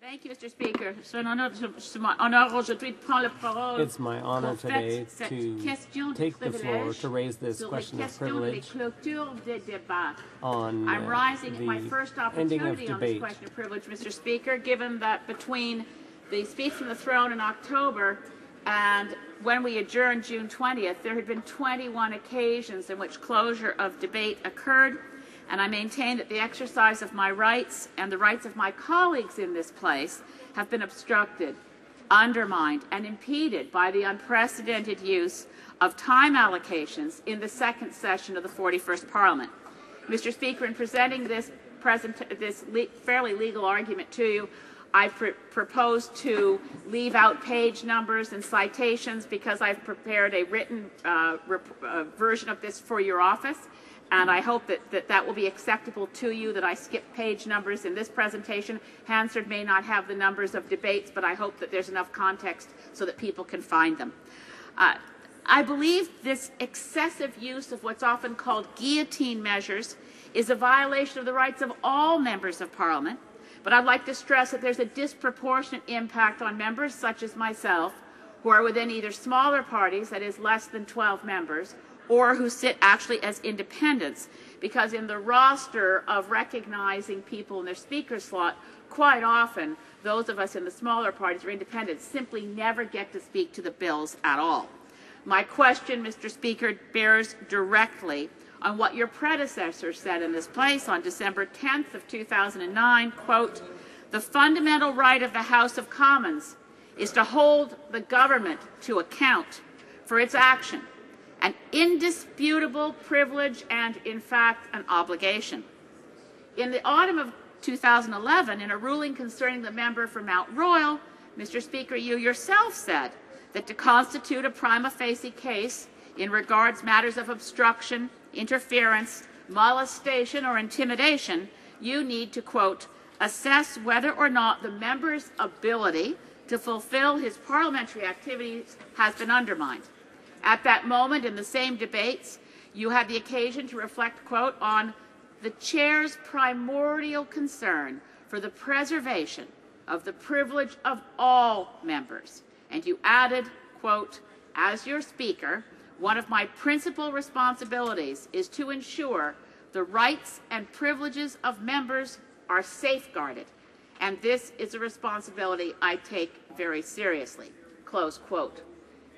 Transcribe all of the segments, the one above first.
Thank you, Mr. Speaker. C'est mon honneur aujourd'hui de prendre la parole. It's my honor today to take the floor to raise this question of privilege on I'm rising at my first opportunity on this debate. question of privilege, Mr. Speaker, given that between the speech from the throne in October and when we adjourned June 20th, there had been 21 occasions in which closure of debate occurred, and I maintain that the exercise of my rights and the rights of my colleagues in this place have been obstructed, undermined, and impeded by the unprecedented use of time allocations in the second session of the 41st Parliament. Mr. Speaker, in presenting this fairly legal argument to you, I propose to leave out page numbers and citations because I've prepared a written version of this for your office, and I hope that will be acceptable to you, that I skip page numbers in this presentation. Hansard may not have the numbers of debates, but I hope that there's enough context so that people can find them. I believe this excessive use of what's often called guillotine measures is a violation of the rights of all members of Parliament, but I'd like to stress that there's a disproportionate impact on members such as myself who are within either smaller parties, that is less than 12 members, or who sit actually as independents, because in the roster of recognizing people in their speaker slot, quite often those of us in the smaller parties or independents simply never get to speak to the bills at all. My question, Mr. Speaker, bears directly on what your predecessor said in this place on December 10th of 2009, quote, "The fundamental right of the House of Commons is to hold the government to account for its action, an indisputable privilege and, in fact, an obligation." In the autumn of 2011, in a ruling concerning the member for Mount Royal, Mr. Speaker, you yourself said that to constitute a prima facie case in regards matters of obstruction, interference, molestation, or intimidation, you need to, quote, "assess whether or not the member's ability to fulfill his parliamentary activities has been undermined." At that moment, in the same debates, you had the occasion to reflect, quote, on the chair's primordial concern for the preservation of the privilege of all members. And you added, quote, "As your speaker, one of my principal responsibilities is to ensure the rights and privileges of members are safeguarded, and this is a responsibility I take very seriously," close quote.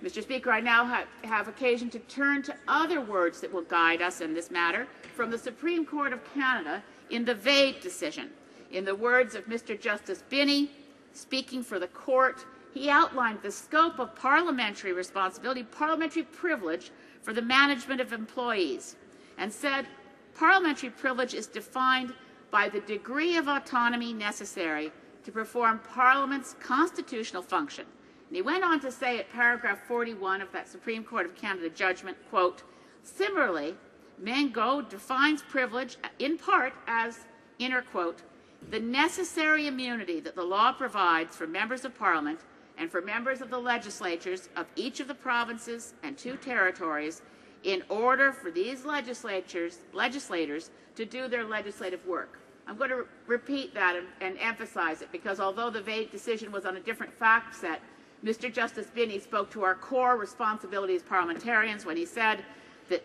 Mr. Speaker, I now have occasion to turn to other words that will guide us in this matter from the Supreme Court of Canada in the Vade decision. In the words of Mr. Justice Binney, speaking for the court, he outlined the scope of parliamentary responsibility, parliamentary privilege for the management of employees, and said parliamentary privilege is defined by the degree of autonomy necessary to perform Parliament's constitutional function. And he went on to say at paragraph 41 of that Supreme Court of Canada judgment, quote, "Similarly, Mango defines privilege in part as, inner quote, the necessary immunity that the law provides for members of Parliament and for members of the legislatures of each of the provinces and 2 territories in order for these legislators to do their legislative work." I'm going to repeat that and emphasize it, because although the Vade decision was on a different fact set, Mr. Justice Binney spoke to our core responsibility as parliamentarians when he said that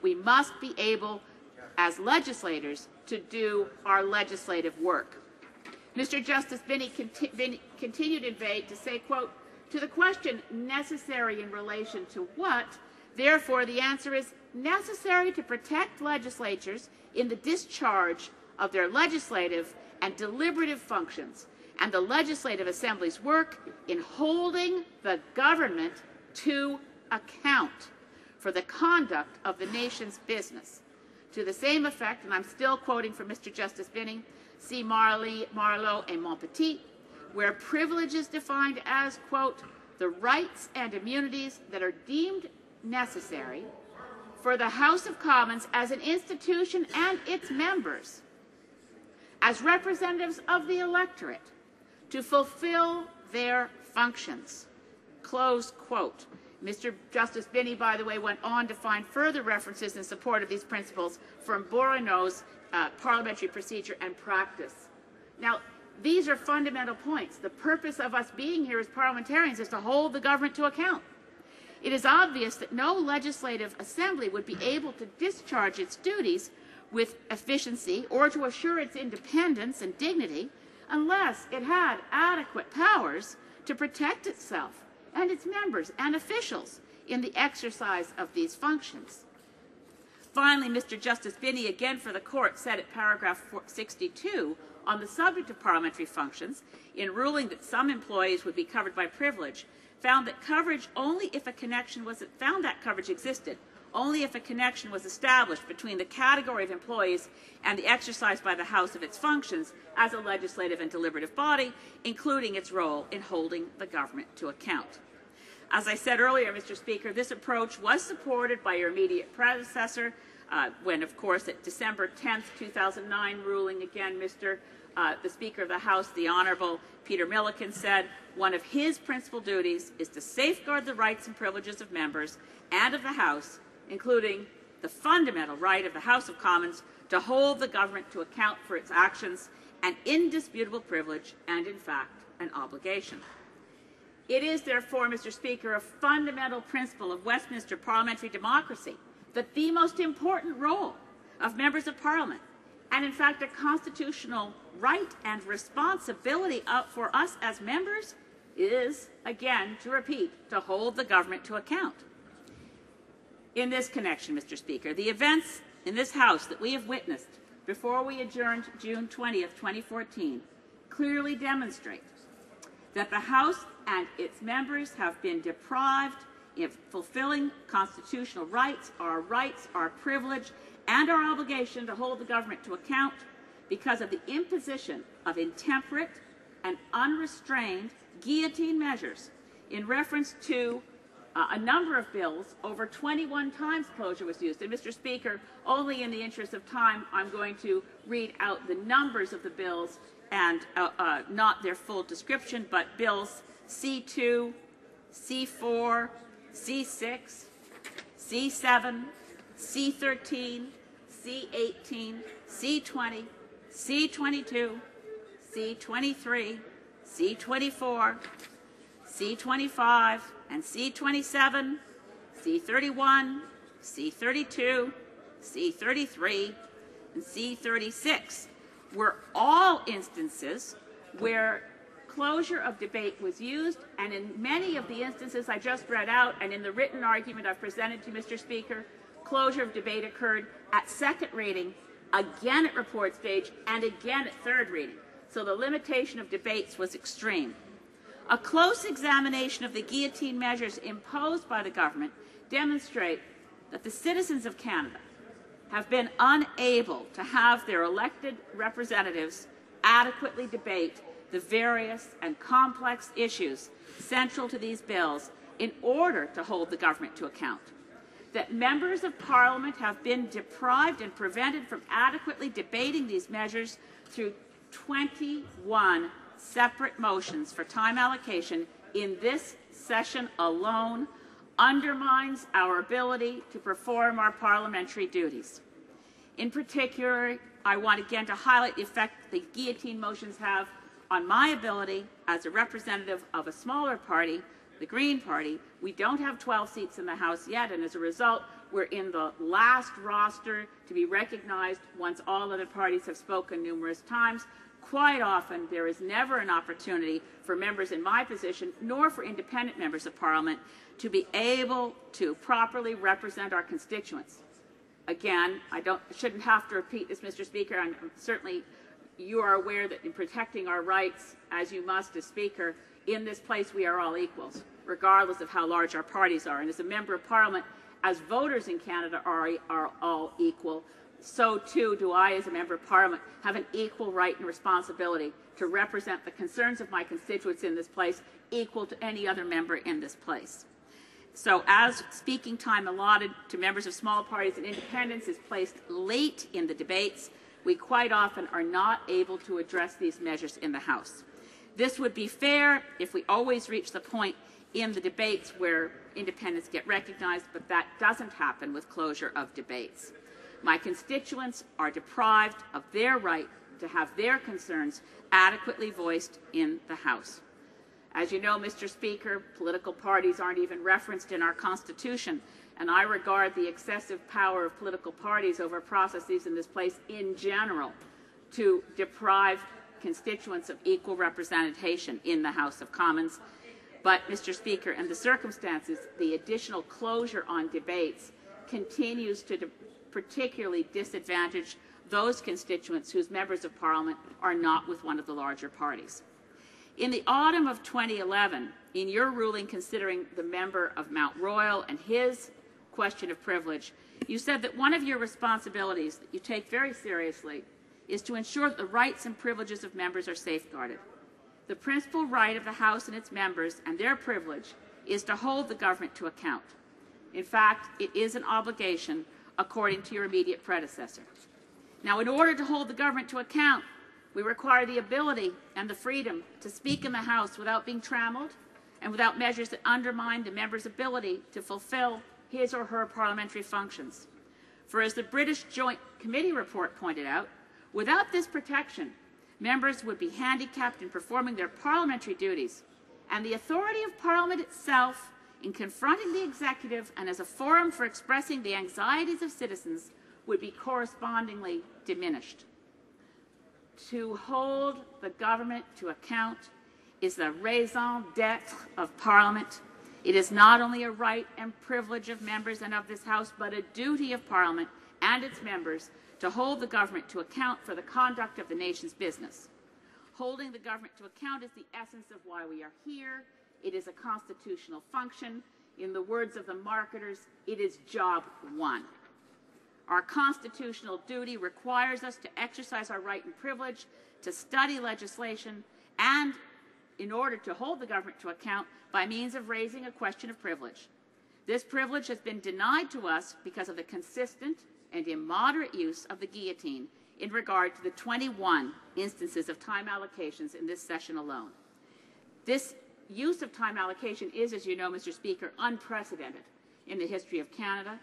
we must be able, as legislators, to do our legislative work. Mr. Justice Binney continued in Vade to say, quote, "To the question necessary in relation to what, therefore the answer is necessary to protect legislatures in the discharge of their legislative and deliberative functions, and the Legislative Assembly's work in holding the government to account for the conduct of the nation's business." To the same effect, and I'm still quoting from Mr. Justice Binney, see Marleau et Montpetit, where privilege is defined as, quote, "the rights and immunities that are deemed necessary for the House of Commons as an institution and its members, as representatives of the electorate, to fulfill their functions," close quote. Mr. Justice Binney, by the way, went on to find further references in support of these principles from Bourneau's parliamentary procedure and practice. Now, These are fundamental points. The purpose of us being here as parliamentarians is to hold the government to account. It is obvious that no legislative assembly would be able to discharge its duties with efficiency or to assure its independence and dignity unless it had adequate powers to protect itself and its members and officials in the exercise of these functions. Finally, Mr. Justice Binney, again for the court, said at paragraph 62 on the subject of parliamentary functions, in ruling that some employees would be covered by privilege, found that coverage only if a connection was found that coverage existed only if a connection was established between the category of employees and the exercise by the House of its functions as a legislative and deliberative body, including its role in holding the government to account. As I said earlier, Mr. Speaker, this approach was supported by your immediate predecessor when, of course, at December 10th, 2009 ruling, again, the Speaker of the House, the Honourable Peter Milliken, said one of his principal duties is to safeguard the rights and privileges of members and of the House, including the fundamental right of the House of Commons to hold the government to account for its actions, an indisputable privilege and, in fact, an obligation. It is, therefore, Mr. Speaker, a fundamental principle of Westminster parliamentary democracy that the most important role of members of Parliament, and in fact a constitutional right and responsibility for us as members, is, again, to repeat, to hold the government to account. In this connection, Mr. Speaker, the events in this House that we have witnessed before we adjourned June 20th, 2014, clearly demonstrate that the House and its members have been deprived of fulfilling constitutional rights, our privilege, and our obligation to hold the government to account because of the imposition of intemperate and unrestrained guillotine measures in reference to a number of bills. Over 21 times closure was used. And, Mr. Speaker, only in the interest of time, I'm going to read out the numbers of the bills and not their full description, but bills C2, C4, C6, C7, C13, C18, C20, C22, C23, C24, C25, and C27, C31, C32, C33, and C36 were all instances where closure of debate was used, and in many of the instances I just read out and in the written argument I've presented to Mr. Speaker, closure of debate occurred at second reading, again at report stage, and again at third reading. So the limitation of debates was extreme. A close examination of the guillotine measures imposed by the government demonstrate that the citizens of Canada have been unable to have their elected representatives adequately debate the various and complex issues central to these bills in order to hold the government to account. That members of Parliament have been deprived and prevented from adequately debating these measures through 21 separate motions for time allocation in this session alone undermines our ability to perform our parliamentary duties. In particular, I want again to highlight the effect the guillotine motions have on my ability as a representative of a smaller party, the Green Party. We don't have 12 seats in the House yet, and as a result, we're in the last roster to be recognized once all other parties have spoken numerous times. Quite often, there is never an opportunity for members in my position, nor for independent members of Parliament, to be able to properly represent our constituents. Again, I shouldn't have to repeat this, Mr. Speaker. Certainly, you are aware that in protecting our rights, as you must as Speaker, in this place we are all equals, regardless of how large our parties are. And as a member of Parliament, as voters in Canada are all equal, so too do I, as a member of Parliament, have an equal right and responsibility to represent the concerns of my constituents in this place, equal to any other member in this place. So as speaking time allotted to members of small parties and independents is placed late in the debates, we quite often are not able to address these measures in the House. This would be fair if we always reach the point in the debates where independents get recognized, but that doesn't happen with closure of debates. My constituents are deprived of their right to have their concerns adequately voiced in the House. As you know, Mr. Speaker, political parties aren't even referenced in our Constitution, and I regard the excessive power of political parties over processes in this place in general to deprive constituents of equal representation in the House of Commons. But, Mr. Speaker, in the circumstances, the additional closure on debates continues to particularly disadvantage those constituents whose members of Parliament are not with one of the larger parties. In the autumn of 2011, in your ruling considering the member of Mount Royal and his question of privilege, you said that one of your responsibilities that you take very seriously is to ensure that the rights and privileges of members are safeguarded. The principal right of the House and its members and their privilege is to hold the government to account. In fact, it is an obligation according to your immediate predecessor. Now, in order to hold the government to account, we require the ability and the freedom to speak in the House without being trammeled and without measures that undermine the member's ability to fulfill his or her parliamentary functions. For as the British Joint Committee report pointed out, without this protection, members would be handicapped in performing their parliamentary duties, and the authority of Parliament itself in confronting the executive and as a forum for expressing the anxieties of citizens would be correspondingly diminished. To hold the government to account is the raison d'etre of Parliament. It is not only a right and privilege of members and of this House, but a duty of Parliament and its members to hold the government to account for the conduct of the nation's business. Holding the government to account is the essence of why we are here. It is a constitutional function. In the words of the marketers, it is job one. Our constitutional duty requires us to exercise our right and privilege to study legislation and, in order to hold the government to account, by means of raising a question of privilege. This privilege has been denied to us because of the consistent and immoderate use of the guillotine in regard to the 21 instances of time allocations in this session alone. This use of time allocation is, as you know, Mr. Speaker, unprecedented in the history of Canada,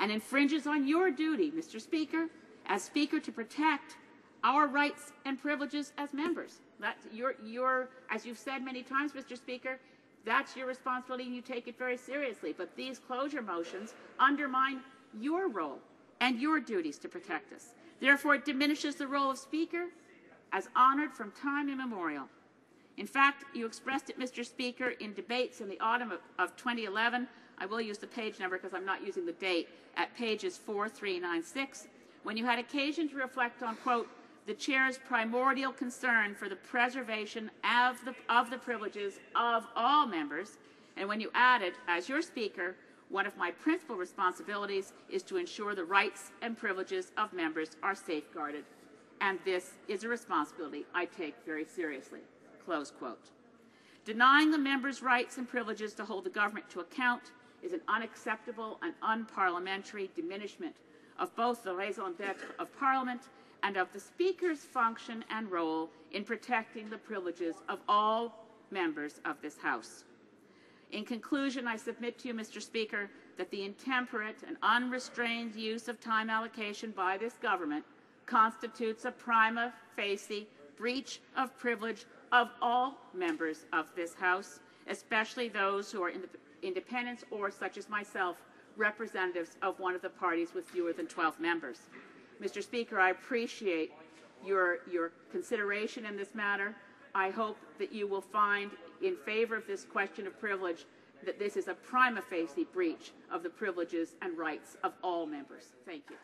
and infringes on your duty, Mr. Speaker, as Speaker, to protect our rights and privileges as members. That's as you've said many times, Mr. Speaker, that's your responsibility and you take it very seriously. But these closure motions undermine your role and your duties to protect us. Therefore, it diminishes the role of Speaker as honored from time immemorial. In fact, you expressed it, Mr. Speaker, in debates in the autumn of 2011. I will use the page number because I'm not using the date, at pages 4396, when you had occasion to reflect on, quote, the Chair's primordial concern for the preservation of the privileges of all members, and when you added, as your Speaker, one of my principal responsibilities is to ensure the rights and privileges of members are safeguarded, and this is a responsibility I take very seriously, close quote. Denying the members' rights and privileges to hold the government to account is an unacceptable and unparliamentary diminishment of both the raison d'etre of Parliament and of the Speaker's function and role in protecting the privileges of all members of this House. In conclusion, I submit to you, Mr. Speaker, that the intemperate and unrestrained use of time allocation by this government constitutes a prima facie breach of privilege of all members of this House, especially those who are independents or, such as myself, representatives of one of the parties with fewer than 12 members. Mr. Speaker, I appreciate your consideration in this matter. I hope that you will find in favor of this question of privilege that this is a prima facie breach of the privileges and rights of all members. Thank you.